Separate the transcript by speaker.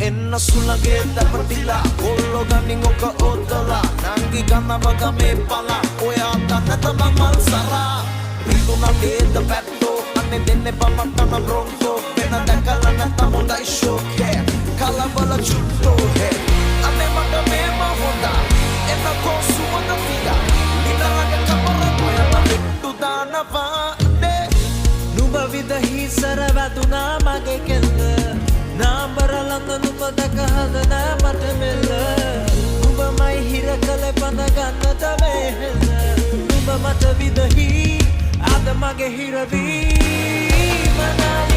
Speaker 1: එන්න සුළගේ දපටිලා කොල්ලෝ ගනින් ඔක ඔතලා නංගි ගන්නවග මේ පලා ඔයා දන්න තමන් මල් සරා රිදුනා ගේද පැත්තෝ අනේ දෙන්නේ පමත්තන බ්‍රොන්කෝ වෙන දැකලා නැත්තම් හොඳයි ෂෝකේ කලබල චුට්ටෝ හේ අනේ මට මේම හොඳා එන්න කොසුවද පියා නිතරගේ කපර ඔයා පිටු දානවා නුඹ විදහි සර වැදුනා මගේ කෙල්ල නාඹර ළඟ නුඹ දැක හදනා මට මෙල්ල නුඹමයි හිර කළ බඳ ගන්නට වෙහෙල නුඹ මට විදහි අද මගේ හිරවීම නාය